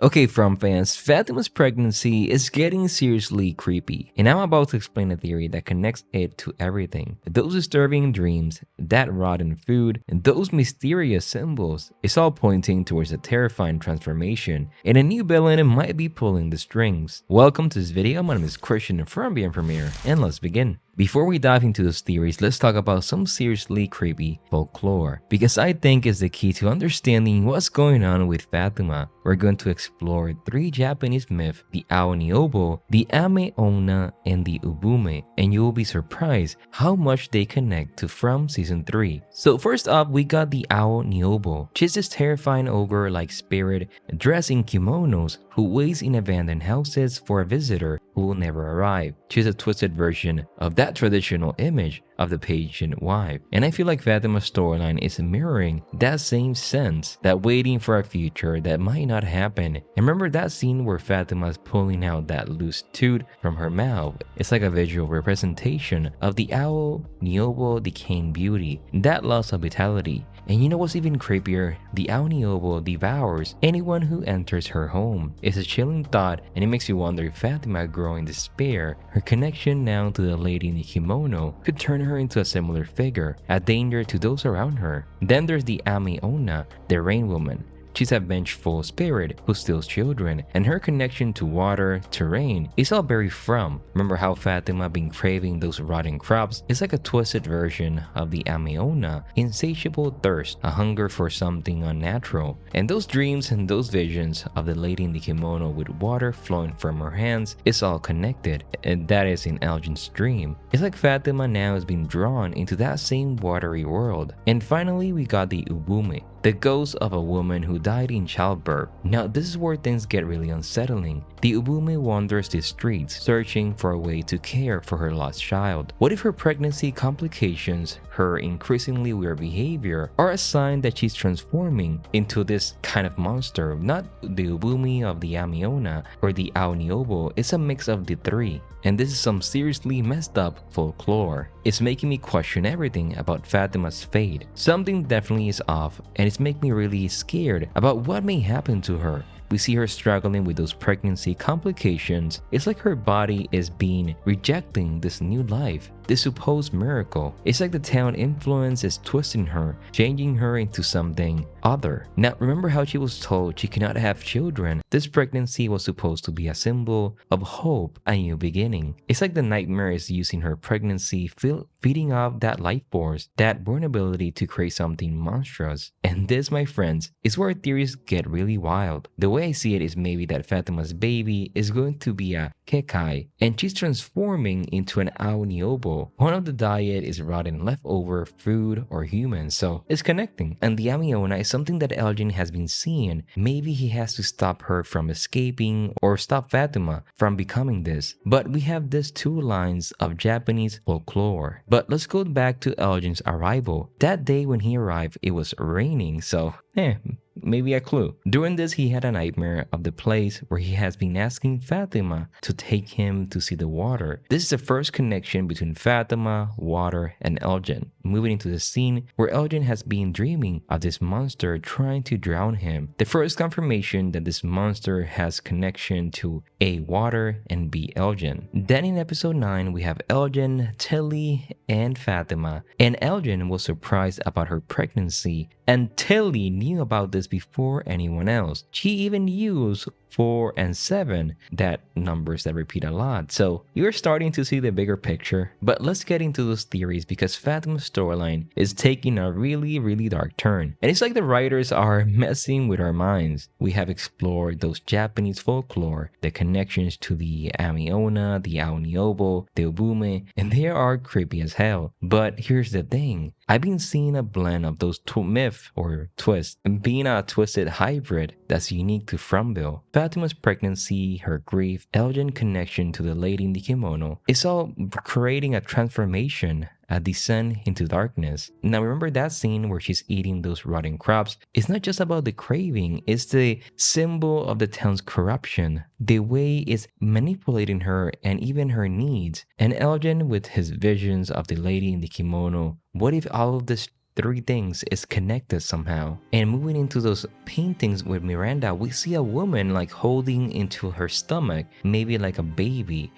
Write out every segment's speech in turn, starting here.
Okay, From fans, Fatima's pregnancy is getting seriously creepy, and I'm about to explain a theory that connects it to everything. Those disturbing dreams, that rotten food, and those mysterious symbols, it's all pointing towards a terrifying transformation, and a new villain might be pulling the strings. Welcome to this video, my name is Christian from Premiere, and let's begin. Before we dive into those theories, let's talk about some seriously creepy folklore, because I think is the key to understanding what's going on with Fatima. We're going to explore 3 Japanese myths, the Aoniobo, the Ame Onna, and the Ubume, and you'll be surprised how much they connect to From Season 3. So first up, we got the Aoniobo. She's this terrifying ogre-like spirit dressed in kimonos who waits in abandoned houses for a visitor who will never arrive. She's a twisted version of that traditional image of the patient wife. And I feel like Fatima's storyline is mirroring that same sense, that waiting for a future that might not happen. And remember that scene where Fatima's pulling out that loose tooth from her mouth? It's like a visual representation of the Aoniobo decaying beauty, that loss of vitality. And you know what's even creepier? The Aoniobo devours anyone who enters her home. It's a chilling thought, and it makes you wonder if Fatima, growing despair, her connection now to the lady in the kimono, could turn her into a similar figure, a danger to those around her. Then there's the Ame Onna, the rain woman. She's a vengeful spirit who steals children, and her connection to water, terrain, is all very From. Remember how Fatima been craving those rotten crops? It's like a twisted version of the Ame Onna, insatiable thirst, a hunger for something unnatural. And those dreams and those visions of the lady in the kimono with water flowing from her hands is all connected, and that is in Elgin's dream. It's like Fatima now is being drawn into that same watery world. And finally, we got the Ubume, the ghost of a woman who died in childbirth. Now this is where things get really unsettling. The Ubume wanders the streets, searching for a way to care for her lost child. What if her pregnancy complications, her increasingly weird behavior, are a sign that she's transforming into this kind of monster? Not the Ubume of the Ame Onna or the Aoniobo, it's a mix of the 3. And this is some seriously messed up folklore. It's making me question everything about Fatima's fate. Something definitely is off, and it's making me really scared about what may happen to her. We see her struggling with those pregnancy complications. It's like her body is rejecting this new life, this supposed miracle. It's like the town influence is twisting her, changing her into something other. Now remember how she was told she cannot have children? This pregnancy was supposed to be a symbol of hope, a new beginning. It's like the nightmare is using her pregnancy, feeding off that life force, that vulnerability to create something monstrous. And this, my friends, is where theories get really wild. The way I see it is maybe that Fatima's baby is going to be a kekai, and she's transforming into an Aoniobo. One of the diet is rotten leftover food or humans, so it's connecting. And the Ame Onna is something that Elgin has been seeing. Maybe he has to stop her from escaping or stop Fatima from becoming this. But we have these 2 lines of Japanese folklore. But let's go back to Elgin's arrival. That day when he arrived, it was raining, so maybe a clue. During this, he had a nightmare of the place where he has been asking Fatima to take him to see the water. This is the first connection between Fatima, water, and Elgin. Moving into the scene where Elgin has been dreaming of this monster trying to drown him. The first confirmation that this monster has connection to A, water, and B, Elgin. Then in episode 9, we have Elgin, Tilly, and Fatima. And Elgin was surprised about her pregnancy, and Tilly knew about this before anyone else. She even used 4 and 7, that numbers that repeat a lot. So you're starting to see the bigger picture. But let's get into those theories, because Fatima's storyline is taking a really dark turn. And it's like the writers are messing with our minds. We have explored those Japanese folklore, the connections to the Ame Onna, the Aoniobo, the Ubume, and they are creepy as hell. But here's the thing. I've been seeing a blend of those 2 myths or twists, being a twisted hybrid that's unique to Fromville. Fatima's pregnancy, her grief, Elgin's connection to the lady in the kimono, it's all creating a transformation, a descent into darkness. Now remember that scene where she's eating those rotten crops? It's not just about the craving, it's the symbol of the town's corruption, the way it's manipulating her and even her needs. And Elgin with his visions of the lady in the kimono, what if all of this three things is connected somehow. And moving into those paintings with Miranda, we see a woman like holding into her stomach, maybe like a baby.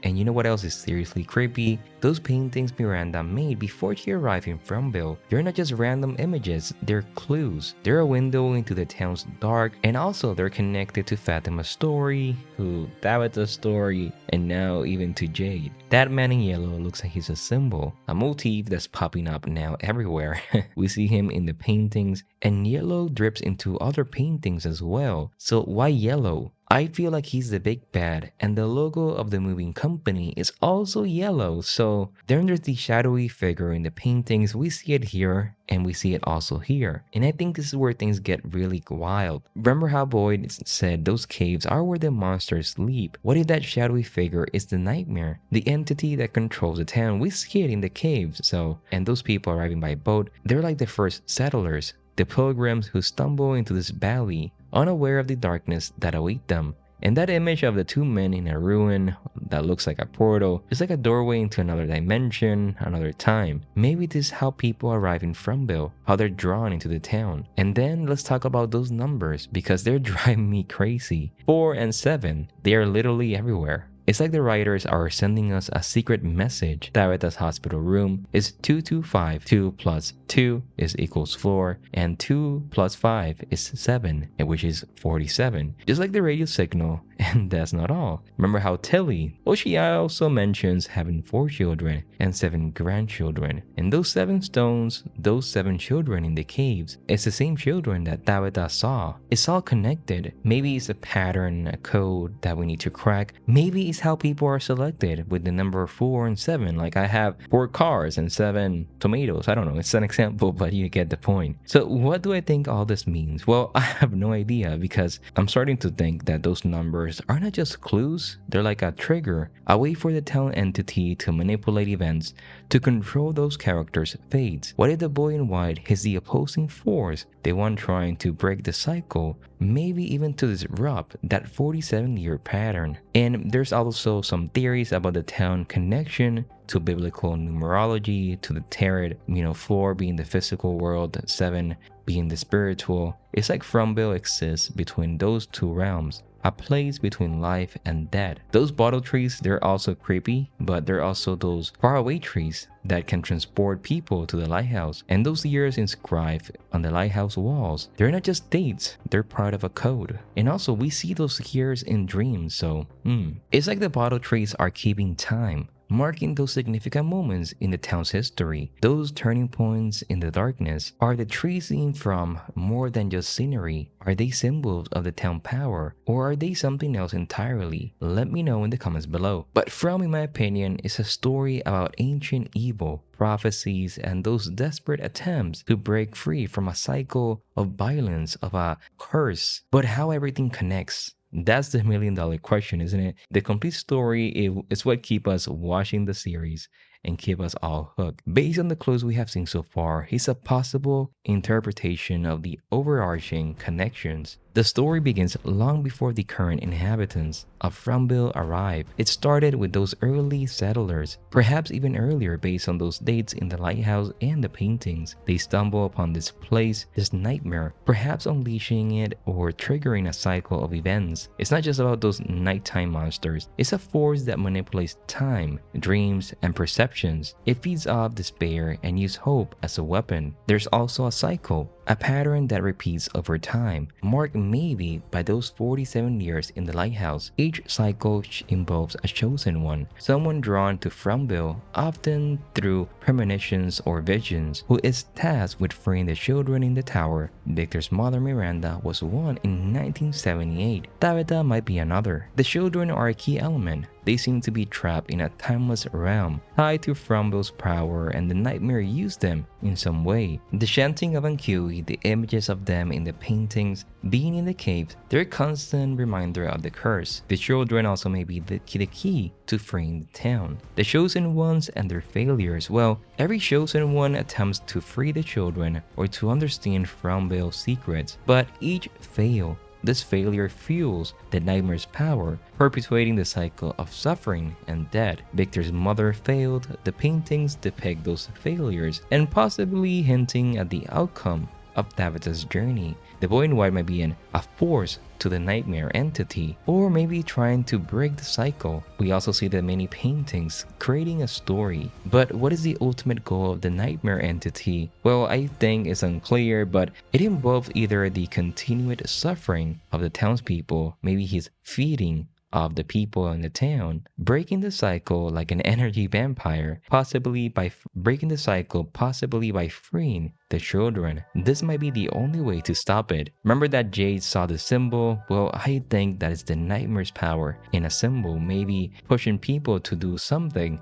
And you know what else is seriously creepy? Those paintings Miranda made before she arrived in Fromville. They're not just random images, they're clues. They're a window into the town's dark, and also they're connected to Fatima's story, to Tabitha's story, and now even to Jade. That man in yellow looks like he's a symbol, a motif that's popping up now everywhere. We see him in the paintings, and yellow drips into other paintings as well. So why yellow? I feel like he's the big bad, and the logo of the moving company is also yellow. So then there's the shadowy figure in the paintings. We see it here, and we see it also here. And I think this is where things get really wild. Remember how Boyd said those caves are where the monsters sleep? What if that shadowy figure is the nightmare? The entity that controls the town? We see it in the caves. And those people arriving by boat, they're like the first settlers, the pilgrims who stumble into this valley, unaware of the darkness that await them. And that image of the two men in a ruin that looks like a portal is like a doorway into another dimension, another time. Maybe this is how people arrive in Fromville, how they're drawn into the town. And then let's talk about those numbers, because they're driving me crazy. 4 and 7, they are literally everywhere. It's like the writers are sending us a secret message. Tabitha's hospital room is 225. 2 plus 2 is equals 4, and 2 plus 5 is 7, which is 47. Just like the radio signal, and that's not all. Remember how Tilly, she also mentions having 4 children and 7 grandchildren. And those 7 stones, those 7 children in the caves, it's the same children that Tabitha saw. It's all connected. Maybe it's a pattern, a code that we need to crack. Maybe it's how people are selected with the number 4 and 7. Like I have 4 cars and 7 tomatoes. I don't know, it's an example, but you get the point. So what do I think all this means? Well, I have no idea, because I'm starting to think that those numbers are not just clues, they're like a trigger, a way for the town entity to manipulate events to control those characters' fates. What if the boy in white is the opposing force, the one trying to break the cycle, maybe even to disrupt that 47-year pattern? And there's also some theories about the town connection to biblical numerology, to the tarot, 4 being the physical world, 7 being the spiritual. It's like Fromville exists between those two realms, a place between life and death. Those bottle trees, they're also creepy, but they're also those faraway trees that can transport people to the lighthouse. And those years inscribed on the lighthouse walls, they're not just dates, they're part of a code. And also we see those years in dreams, so it's like the bottle trees are keeping time, marking those significant moments in the town's history. Those turning points in the darkness. Are the trees seen from more than just scenery? Are they symbols of the town power? Or are they something else entirely? Let me know in the comments below. But From, in my opinion, is a story about ancient evil, prophecies, and those desperate attempts to break free from a cycle of violence, of a curse. But how everything connects. That's the million-dollar question, isn't it? The complete story is what keeps us watching the series and keep us all hooked. Based on the clues we have seen so far, it's a possible interpretation of the overarching connections. The story begins long before the current inhabitants of Fromville arrive. It started with those early settlers, perhaps even earlier based on those dates in the lighthouse and the paintings. They stumble upon this place, this nightmare, perhaps unleashing it or triggering a cycle of events. It's not just about those nighttime monsters. It's a force that manipulates time, dreams, and perceptions. It feeds off despair and uses hope as a weapon. There's also a cycle, a pattern that repeats over time, marked maybe by those 47 years in the lighthouse. Each cycle involves a chosen one, someone drawn to Fromville, often through premonitions or visions, who is tasked with freeing the children in the tower. Victor's mother Miranda was one in 1978. Tabitha might be another. The children are a key element. They seem to be trapped in a timeless realm, tied to Fromville's power, and the nightmare used them in some way. The chanting of Ankui, the images of them in the paintings, being in the caves, they're a constant reminder of the curse. The children also may be the key to freeing the town. The chosen ones and their failures. Well, every chosen one attempts to free the children or to understand Fromville's secrets, but each fail. This failure fuels the nightmare's power, perpetuating the cycle of suffering and death. Victor's mother failed. The paintings depict those failures and possibly hinting at the outcome of Tabitha's journey. The boy in white might be a force to the nightmare entity, or maybe trying to break the cycle. We also see the many paintings creating a story. But what is the ultimate goal of the nightmare entity? Well, I think it's unclear, but it involves either the continued suffering of the townspeople, maybe he's feeding of the people in the town, breaking the cycle like an energy vampire, possibly by freeing the children. This might be the only way to stop it. Remember that Jade saw the symbol? Well, I think that is the nightmare's power in a symbol, maybe pushing people to do something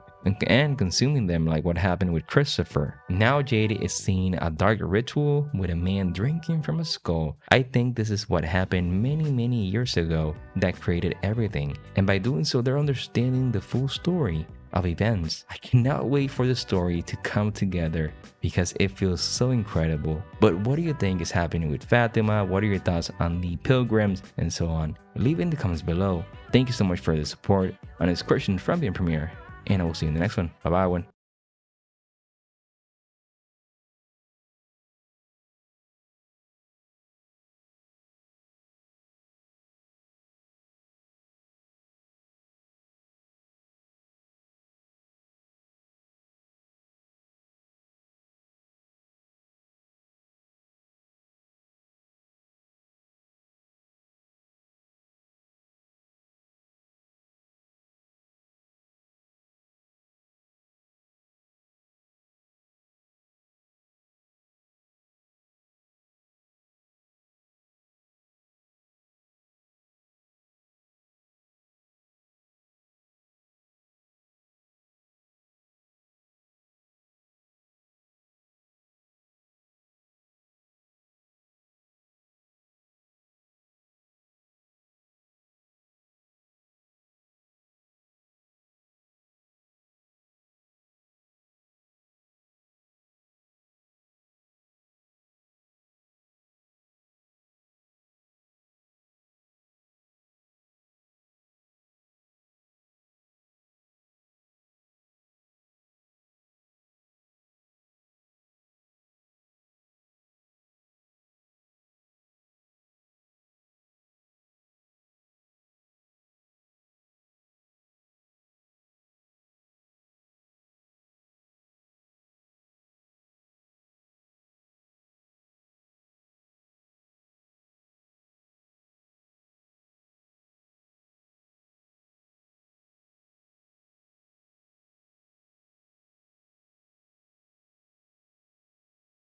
and consuming them, like what happened with Christopher. Now Jade is seeing a dark ritual with a man drinking from a skull. I think this is what happened many years ago that created everything, and by doing so they're understanding the full story of events. I cannot wait for the story to come together because it feels so incredible. But what do you think is happening with Fatima? What are your thoughts on the pilgrims and so on? Leave it in the comments below. Thank you so much for the support on this Christian Fromville premiere, and I will see you in the next one. Bye bye, everyone.